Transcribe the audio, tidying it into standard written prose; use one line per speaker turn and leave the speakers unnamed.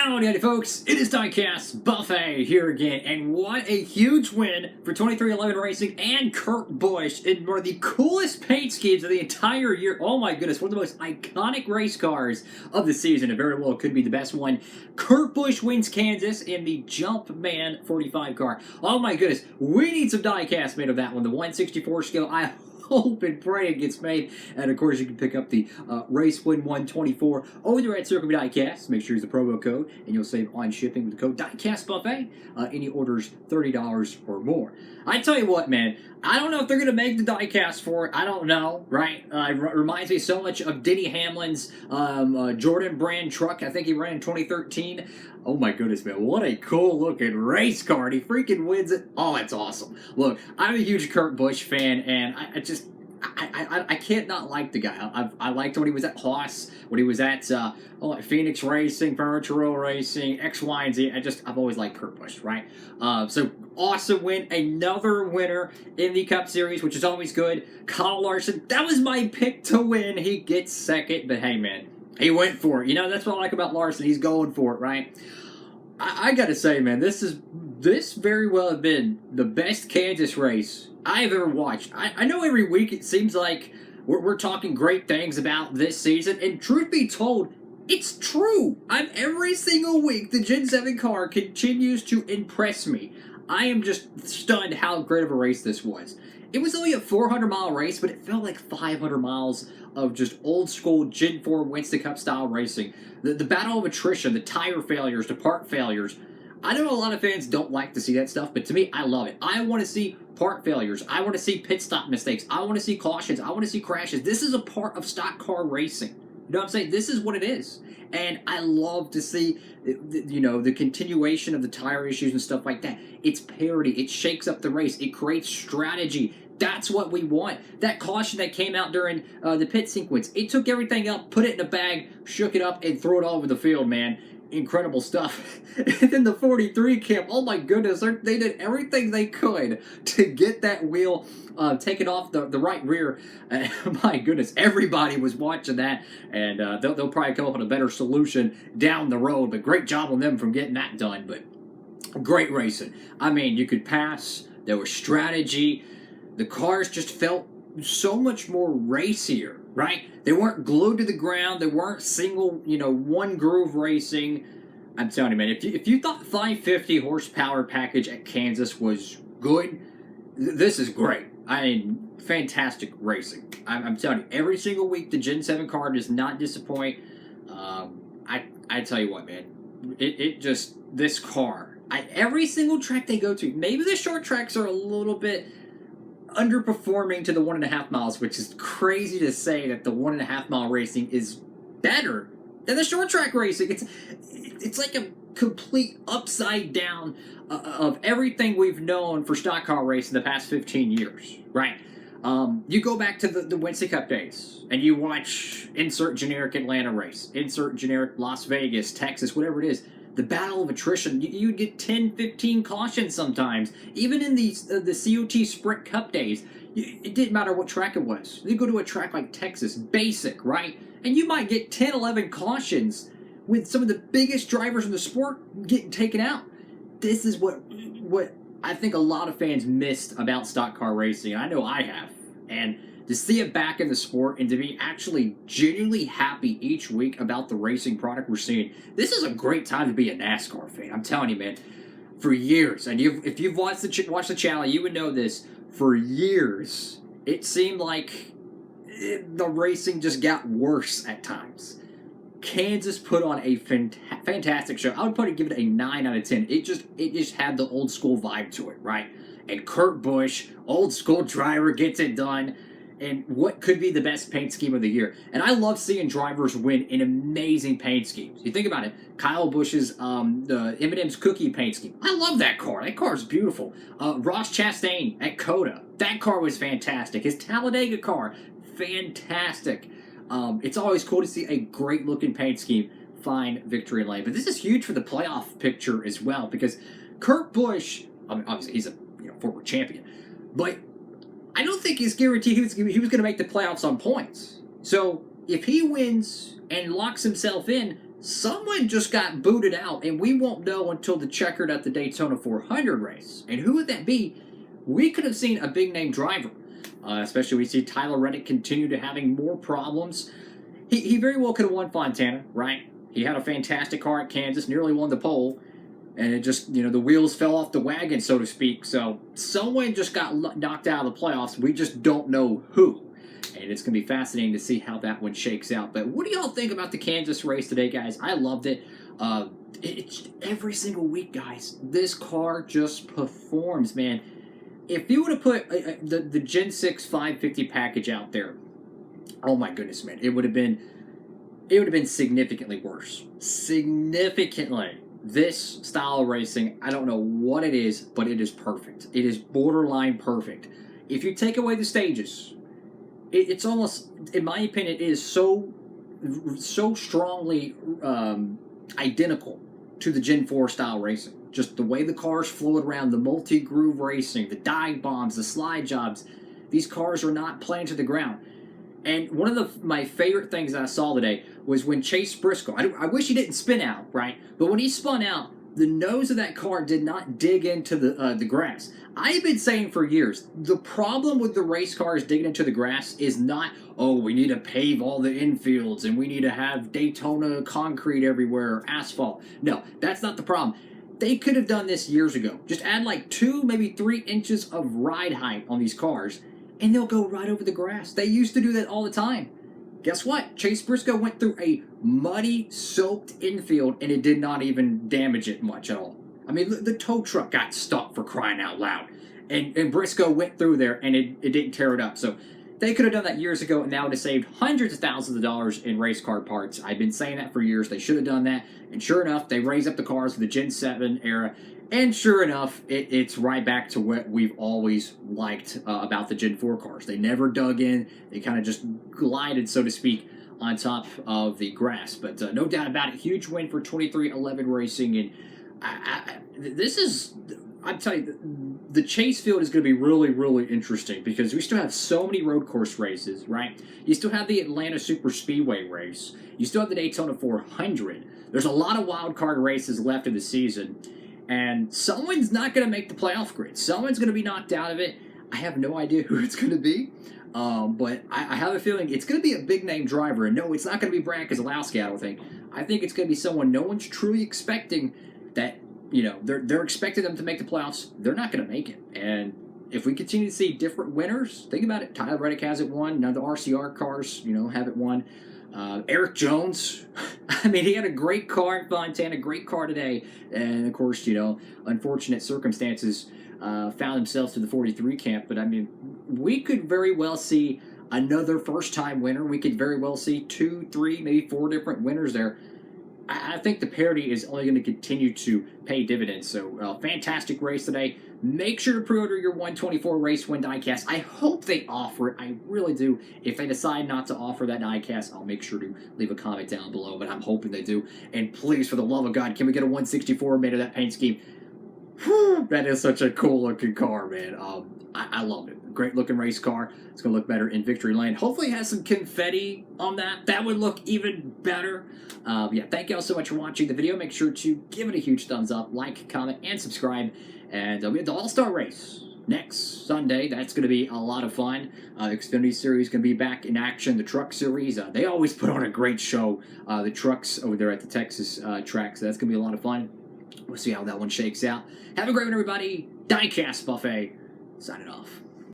Howdy folks, it is DIECASTS Buffet here again, and what a huge win for 2311 Racing and Kurt Busch in one of the coolest paint schemes of the entire year. Oh my goodness, one of the most iconic race cars of the season, and very well could be the best one. Kurt Busch wins Kansas in the Jumpman 45 car. Oh my goodness, we need some diecast made of that one, the 1/64 scale. I hope and pray it gets made. And of course, you can pick up the Race Win 124 over there at Circle Diecast. Make sure you use the promo code, and you'll save on shipping with the code Diecast Buffet. Any orders $30 or more. I tell you what, man, I don't know if they're going to make the diecast for it. I don't know, right? It reminds me so much of Denny Hamlin's Jordan brand truck. I think he ran in 2013. Oh my goodness, man. What a cool looking race car. He freaking wins it. Oh, that's awesome. Look, I'm a huge Kurt Busch fan, and I can't not like the guy. I liked when he was at Haas, when he was at Phoenix Racing, Furniture Row Racing, X, Y, and Z. I've always liked Kurt Busch, right? So awesome win. Another winner in the Cup Series, which is always good. Kyle Larson, that was my pick to win. He gets second, but hey, man, he went for it. You know, that's what I like about Larson. He's going for it, right? I gotta say, man, this very well have been the best Kansas race I've ever watched. I know every week it seems like we're talking great things about this season, and truth be told, it's true. Every single week the Gen 7 car continues to impress me. I am just stunned how great of a race this was. It was only a 400-mile race, but it felt like 500 miles of just old-school Gen 4 Winston Cup style racing. The battle of attrition, the tire failures, the part failures. I know a lot of fans don't like to see that stuff, but to me, I love it. I want to see part failures. I want to see pit stop mistakes. I want to see cautions. I want to see crashes. This is a part of stock car racing. You know what I'm saying? This is what it is. And I love to see, you know, the continuation of the tire issues and stuff like that. It's parity. It shakes up the race. It creates strategy. That's what we want. That caution that came out during the pit sequence, it took everything up, put it in a bag, shook it up, and threw it all over the field, man. Incredible stuff. And then the 43 camp, oh my goodness, they did everything they could to get that wheel taken off the right rear. My goodness, everybody was watching that, and they'll probably come up with a better solution down the road, but great job on them from getting that done. But great racing. I mean, you could pass, there was strategy, the cars just felt so much more racier, right? They weren't glued to the ground. They weren't single, you know, one groove racing. I'm telling you, man, if you thought 550 horsepower package at Kansas was good, this is great. I mean, fantastic racing. I'm telling you, every single week the Gen 7 car does not disappoint. I tell you what, man, it just, this car, every single track they go to, maybe the short tracks are a little bit underperforming to the 1.5 miles, which is crazy to say that the 1.5 mile racing is better than the short track racing. It's like a complete upside down of everything we've known for stock car racing the past 15 years, right? You go back to the Winston Cup days, and you watch insert generic Atlanta race, insert generic Las Vegas, Texas, whatever it is. The battle of attrition, you'd get 10, 15 cautions sometimes. Even in the COT Sprint Cup days, it didn't matter what track it was. You go to a track like Texas, basic, right? And you might get 10, 11 cautions with some of the biggest drivers in the sport getting taken out. This is what I think a lot of fans missed about stock car racing. I know I have. And to see it back in the sport and to be actually genuinely happy each week about the racing product we're seeing, this is a great time to be a NASCAR fan. I'm telling you, man, for years, and if you've watched the channel, you would know this, for years, it seemed like the racing just got worse at times. Kansas put on a fantastic show. I would give it a 9 out of 10. It just had the old school vibe to it, right? And Kurt Busch, old school driver, gets it done. And what could be the best paint scheme of the year. And I love seeing drivers win in amazing paint schemes. You think about it, Kyle Busch's the M&M's cookie paint scheme. I love that car. That car is beautiful. Ross Chastain at Coda. That car was fantastic. His Talladega car, fantastic. It's always cool to see a great-looking paint scheme find victory lane. But this is huge for the playoff picture as well, because Kurt Busch, I mean, obviously he's a former champion, but I don't think he's guaranteed he was going to make the playoffs on points. So if he wins and locks himself in, someone just got booted out, and we won't know until the checkered at the Daytona 400 race. And who would that be? We could have seen a big name driver, especially we see Tyler Reddick continue to having more problems. He very well could have won Fontana, right? He had a fantastic car at Kansas, nearly won the pole, and it just, the wheels fell off the wagon, so to speak. So someone just got knocked out of the playoffs. We just don't know who. And it's going to be fascinating to see how that one shakes out. But what do y'all think about the Kansas race today, guys? I loved it. It's every single week, guys. This car just performs, man. If you would have put the Gen 6 550 package out there, oh my goodness, man, it would have been significantly worse. Significantly. This style of racing, I don't know what it is, but it is perfect. It is borderline perfect. If you take away the stages, it's almost, in my opinion, it is so strongly identical to the Gen 4 style racing. Just the way the cars float around, the multi-groove racing, the dive bombs, the slide jobs. These cars are not playing to the ground. And one of my favorite things that I saw today was when Chase Briscoe, I wish he didn't spin out, right? But when he spun out, the nose of that car did not dig into the grass. I've been saying for years, the problem with the race cars digging into the grass is not, oh, we need to pave all the infields and we need to have Daytona concrete everywhere or asphalt. No, that's not the problem. They could have done this years ago. Just add like 2, maybe 3 inches of ride height on these cars, and they'll go right over the grass. They used to do that all the time. Guess what? Chase Briscoe went through a muddy, soaked infield, and it did not even damage it much at all. I mean, the tow truck got stuck, for crying out loud. And Briscoe went through there, and it didn't tear it up. So they could have done that years ago, and that would have saved hundreds of thousands of dollars in race car parts. I've been saying that for years. They should have done that. And sure enough, they raised up the cars for the Gen 7 era. And sure enough, it's right back to what we've always liked about the Gen 4 cars. They never dug in. They kind of just glided, so to speak, on top of the grass. But no doubt about it, huge win for 2311 Racing. And I'm telling you, the Chase field is going to be really, really interesting because we still have so many road course races, right? You still have the Atlanta Super Speedway race. You still have the Daytona 400. There's a lot of wild card races left in the season. And someone's not going to make the playoff grid. Someone's going to be knocked out of it. I have no idea who it's going to be. But I have a feeling it's going to be a big-name driver. And no, it's not going to be Brad Keselowski, I don't think. I think it's going to be someone no one's truly expecting that, they're expecting them to make the playoffs. They're not going to make it. And if we continue to see different winners, think about it. Tyler Reddick has it won. None of the RCR cars, have it won. Eric Jones, I mean, he had a great car in Fontana, great car today. And, of course, unfortunate circumstances found themselves to the 43 camp. But, I mean, we could very well see another first-time winner. We could very well see 2, 3, maybe 4 different winners there. I think the parity is only going to continue to pay dividends. So, fantastic race today. Make sure to pre-order your 124 Race Win diecast. I hope they offer it. I really do. If they decide not to offer that diecast, I'll make sure to leave a comment down below. But I'm hoping they do. And please, for the love of God, can we get a 164 made of that paint scheme? Whew, that is such a cool-looking car, man. I love it. Great-looking race car. It's going to look better in Victory Lane. Hopefully it has some confetti on that. That would look even better. Thank you all so much for watching the video. Make sure to give it a huge thumbs up, like, comment, and subscribe. And we have the All-Star Race next Sunday. That's going to be a lot of fun. The Xfinity Series is going to be back in action. The Truck Series, they always put on a great show. The trucks over there at the Texas track, so that's going to be a lot of fun. We'll see how that one shakes out. Have a great one, everybody. Diecast Buffet, signing off.